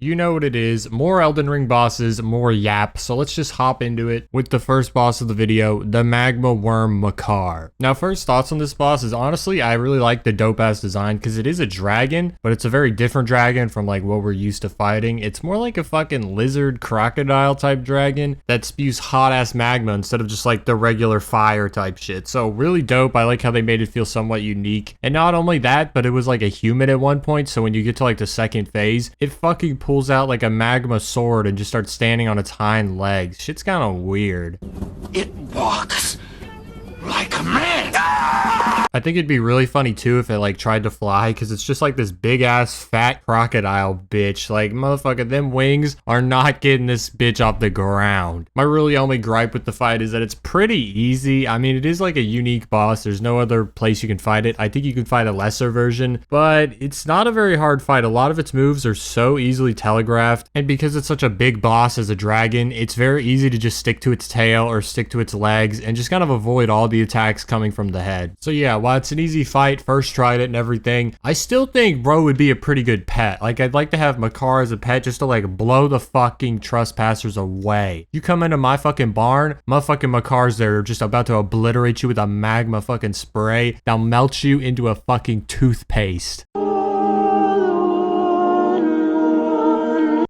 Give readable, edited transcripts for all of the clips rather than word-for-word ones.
You know what it is, more Elden Ring bosses, more yap, so let's just hop into it with the first boss of the video, the Magma Worm Makar. Now first thoughts on this boss is honestly, I really like the dope ass design because it is a dragon, but it's a very different dragon from like what we're used to fighting. It's more like a fucking lizard crocodile type dragon that spews hot ass magma instead of just like the regular fire type shit. So really dope. I like how they made it feel somewhat unique. And not only that, but it was like a human at one point, so when you get to like the second phase, it fucking pulls out like a magma sword and just starts standing on its hind legs. Shit's kind of weird. It walks like a man. I think it'd be really funny too if it like tried to fly, because it's just like this big ass fat crocodile bitch. Like, motherfucker, them wings are not getting this bitch off the ground. My really only gripe with the fight is that it's pretty easy. I mean, it is like a unique boss. There's no other place you can fight it. I think you can fight a lesser version, but it's not a very hard fight. A lot of its moves are so easily telegraphed, and because it's such a big boss as a dragon, it's very easy to just stick to its tail or stick to its legs and just kind of avoid all the attacks coming from the head. So yeah, while it's an easy fight, first tried it and everything, I still think bro would be a pretty good pet. Like, I'd like to have Makar as a pet just to like blow the fucking trespassers away. You come into my fucking barn, motherfucking Makar's there just about to obliterate you with a magma fucking spray that'll melt you into a fucking toothpaste.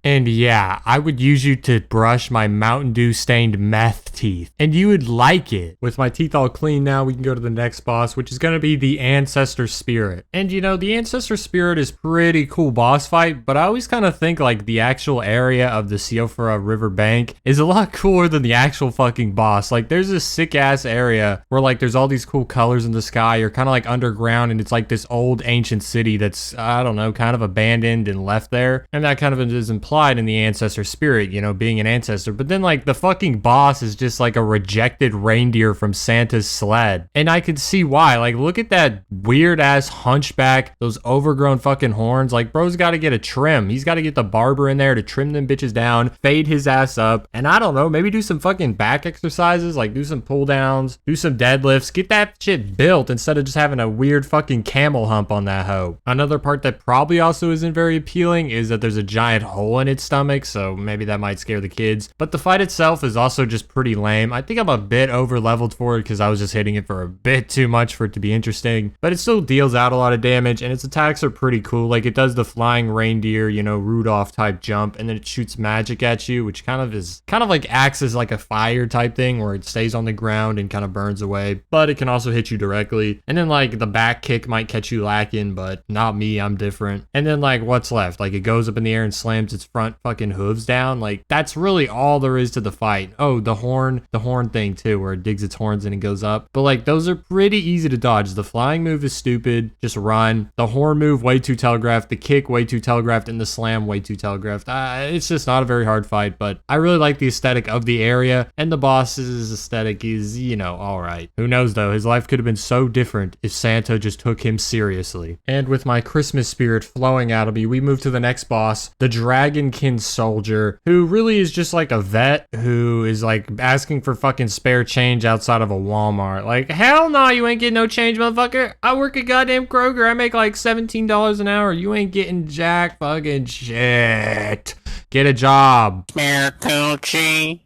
And yeah, I would use you to brush my Mountain Dew stained meth teeth, and you would like it. With my teeth all clean now, we can go to the next boss, which is going to be the Ancestor Spirit. And you know, the Ancestor Spirit is pretty cool boss fight, but I always kind of think like the actual area of the Siofra River bank is a lot cooler than the actual fucking boss. Like, there's this sick ass area where like there's all these cool colors in the sky. You're kind of like underground, and it's like this old ancient city that's, I don't know, kind of abandoned and left there. And that kind of is implied in the Ancestor Spirit, you know, being an ancestor. But then like the fucking boss is just like a rejected reindeer from Santa's sled, and I could see why. Like, look at that weird ass hunchback, those overgrown fucking horns. Like, bro's got to get a trim. He's got to get the barber in there to trim them bitches down, fade his ass up, and I don't know, maybe do some fucking back exercises, like do some pull downs, do some deadlifts, get that shit built instead of just having a weird fucking camel hump on that hoe. Another part that probably also isn't very appealing is that there's a giant hole in its stomach, so maybe that might scare the kids. But the fight itself is also just pretty lame. I think I'm a bit over leveled for it because I was just hitting it for a bit too much for it to be interesting, but it still deals out a lot of damage, and its attacks are pretty cool. Like, it does the flying reindeer, you know, Rudolph type jump, and then it shoots magic at you, which kind of like acts as like a fire type thing where it stays on the ground and kind of burns away, but it can also hit you directly. And then like the back kick might catch you lacking, but not me, I'm different. And then like what's left? Like, it goes up in the air and slams its front fucking hooves down. Like, that's really all there is to the fight. Oh, the horn thing too, where it digs its horns in and goes up. But like, those are pretty easy to dodge. The flying move is stupid, just run. The horn move, way too telegraphed. The kick, way too telegraphed. And the slam, way too telegraphed. It's just not a very hard fight, but I really like the aesthetic of the area, and the boss's aesthetic is, you know, alright. Who knows though, his life could have been so different if Santa just took him seriously. And with my Christmas spirit flowing out of me, we move to the next boss, the Dragonkin Soldier, who really is just like a vet who is like asking for fucking spare change outside of a Walmart. Like, hell no, you ain't getting no change, motherfucker. I work at goddamn Kroger. I make like $17 an hour. You ain't getting jack fucking shit. Get a job. Spare coochie,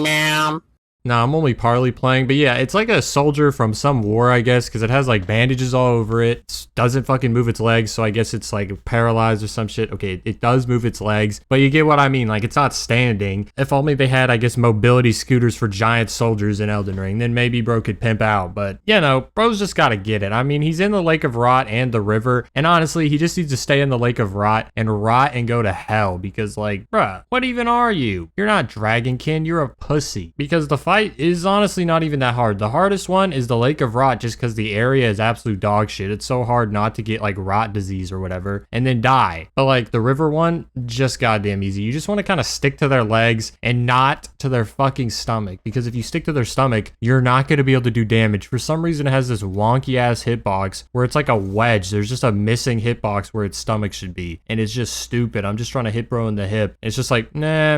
ma'am. Nah, I'm only partly playing, but yeah, it's like a soldier from some war, I guess, because it has like bandages all over it. It doesn't fucking move its legs, so I guess it's like paralyzed or some shit. Okay, it does move its legs, but you get what I mean. Like, it's not standing. If only they had, I guess, mobility scooters for giant soldiers in Elden Ring, then maybe bro could pimp out. But, you know, bro's just gotta get it. I mean, he's in the Lake of Rot and the river, and honestly, he just needs to stay in the Lake of Rot and go to hell, because like, bruh, what even are you? You're not Dragonkin, you're a pussy. Because the fight is honestly not even that hard. The hardest one is the Lake of Rot, just because the area is absolute dog shit. It's so hard not to get like rot disease or whatever and then die. But like the river one, just goddamn easy. You just want to kind of stick to their legs and not to their fucking stomach, because if you stick to their stomach, you're not going to be able to do damage. For some reason, it has this wonky ass hitbox where it's like a wedge. There's just a missing hitbox where its stomach should be, and it's just stupid. I'm just trying to hit bro in the hip. It's just like, nah,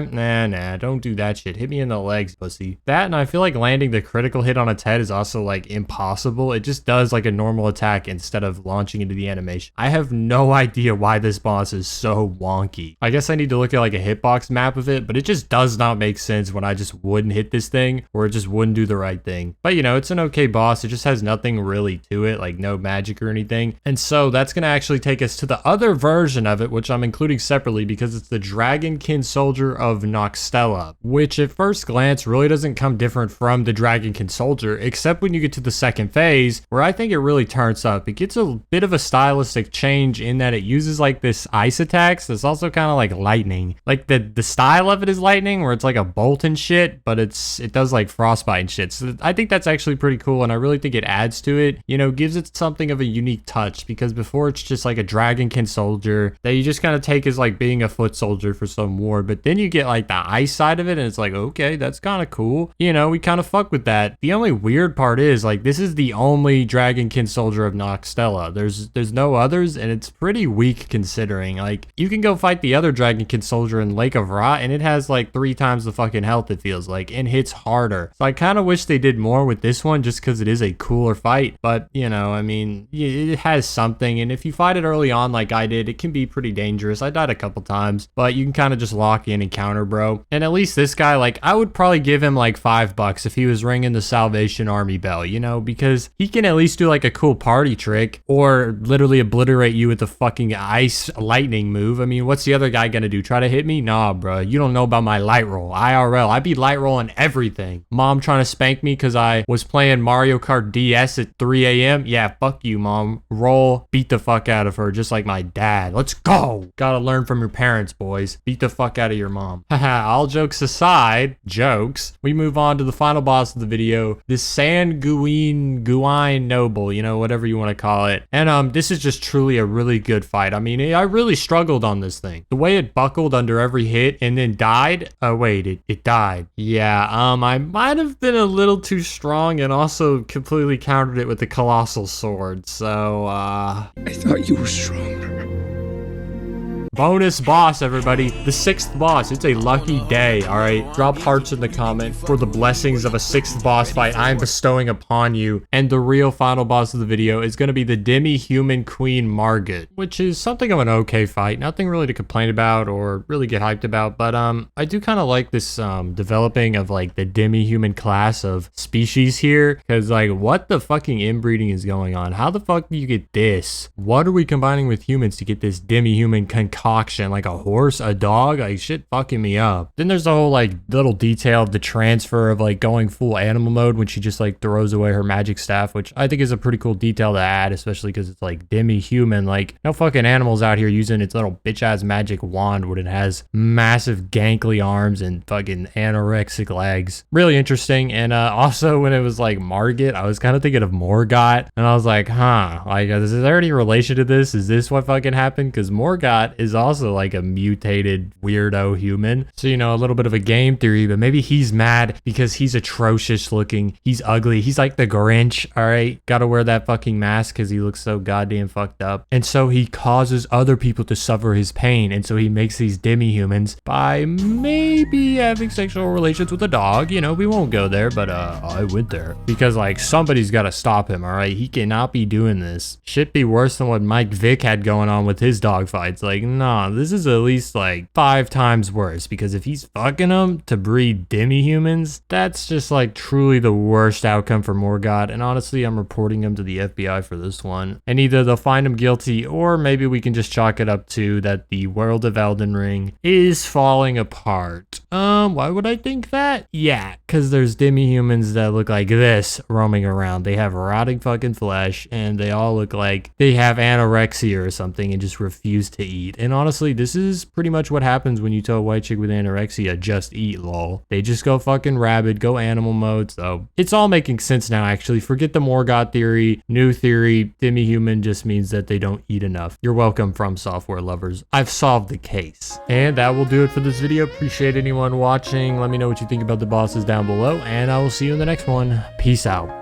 don't do that shit. Hit me in the legs, pussy. That that, and I feel like landing the critical hit on its head is also like impossible. It just does like a normal attack instead of launching into the animation. I have no idea why this boss is so wonky. I guess I need to look at like a hitbox map of it, but it just does not make sense when I just wouldn't hit this thing or it just wouldn't do the right thing. But you know, it's an okay boss. It just has nothing really to it, like no magic or anything. And so that's going to actually take us to the other version of it, which I'm including separately because it's the Dragonkin Soldier of Noxtella, which at first glance really doesn't come different from the Dragonkin Soldier, except when you get to the second phase, where I think it really turns up. It gets a bit of a stylistic change in that it uses like this ice attacks that's also kind of like lightning. Like the style of it is lightning, where it's like a bolt and shit, but it does like frostbite and shit. So I think that's actually pretty cool, and I really think it adds to it, you know, gives it something of a unique touch, because before it's just like a Dragonkin Soldier that you just kind of take as like being a foot soldier for some war, but then you get like the ice side of it and it's like, okay, that's kind of cool. You know, we kind of fuck with that. The only weird part is like this is the only Dragonkin Soldier of Noxtella. There's no others, and it's pretty weak considering. Like you can go fight the other Dragonkin Soldier in Lake of Rot and it has like 3 times the fucking health, it feels like, and hits harder. So I kind of wish they did more with this one just because it is a cooler fight. But you know, I mean, it has something, and if you fight it early on like I did, it can be pretty dangerous. I died a couple times, but you can kind of just lock in and counter, bro. And at least this guy, like I would probably give him like $5 if he was ringing the Salvation Army bell, you know, because he can at least do like a cool party trick or literally obliterate you with the fucking ice lightning move. I mean, what's the other guy gonna do? Try to hit me? Nah, bro. You don't know about my light roll. IRL. I be light rolling everything. Mom trying to spank me because I was playing Mario Kart DS at 3 a.m. Yeah, fuck you, mom. Roll, beat the fuck out of her, just like my dad. Let's go. Gotta learn from your parents, boys. Beat the fuck out of your mom. Haha, all jokes aside, we move on to the final boss of the video, the Sanguine Noble, you know, whatever you want to call it. And this is just truly a really good fight. I mean, I really struggled on this thing. The way it buckled under every hit and then died. Oh wait, it died. Yeah, I might have been a little too strong and also completely countered it with the Colossal Sword. So I thought you were stronger. bonus boss, everybody. The 6th boss. It's a lucky day, all right? Drop hearts in the comment for the blessings of a 6th boss fight I'm bestowing upon you. And the real final boss of the video is going to be the demi-human Queen Margit, which is something of an okay fight. Nothing really to complain about or really get hyped about, but I do kind of like this developing of like the demi-human class of species here, because like what the fucking inbreeding is going on? How the fuck do you get this? What are we combining with humans to get this demi-human concoction? Like a horse, a dog? Like shit fucking me up. Then there's the whole like little detail of the transfer of like going full animal mode when she just like throws away her magic staff, which I think is a pretty cool detail to add, especially because it's like demi-human. Like no fucking animals out here using its little bitch ass magic wand when it has massive gangly arms and fucking anorexic legs. Really interesting. And also when it was like Margit, I was kind of thinking of Morgott, and I was like, huh, like is there any relation to this? Is this what fucking happened? Because Morgott is also like a mutated weirdo human. So, you know, a little bit of a game theory, but maybe he's mad because he's atrocious looking. He's ugly. He's like the Grinch, all right? Gotta wear that fucking mask because he looks so goddamn fucked up. And so he causes other people to suffer his pain. And so he makes these demi-humans by maybe having sexual relations with a dog. You know, we won't go there, but I went there. Because like somebody's gotta stop him, all right? He cannot be doing this. Shit be worse than what Mike Vick had going on with his dog fights. Like, nah, this is at least like 5 times worse, because if he's fucking them to breed demi-humans, that's just like truly the worst outcome for Morgott. And honestly, I'm reporting him to the FBI for this one. And either they'll find him guilty, or maybe we can just chalk it up to that the world of Elden Ring is falling apart. Why would I think that? Yeah, because there's demi-humans that look like this roaming around. They have rotting fucking flesh, and they all look like they have anorexia or something and just refuse to eat. And honestly, this is pretty much what happens when you tell a white chick with anorexia, just eat, lol. They just go fucking rabid, go animal mode. So it's all making sense now, actually. Forget the Morgott theory. New theory, demi-human just means that they don't eat enough. You're welcome, From Software lovers. I've solved the case. And that will do it for this video. Appreciate anyone watching. Let me know what you think about the bosses down below, and I will see you in the next one. Peace out.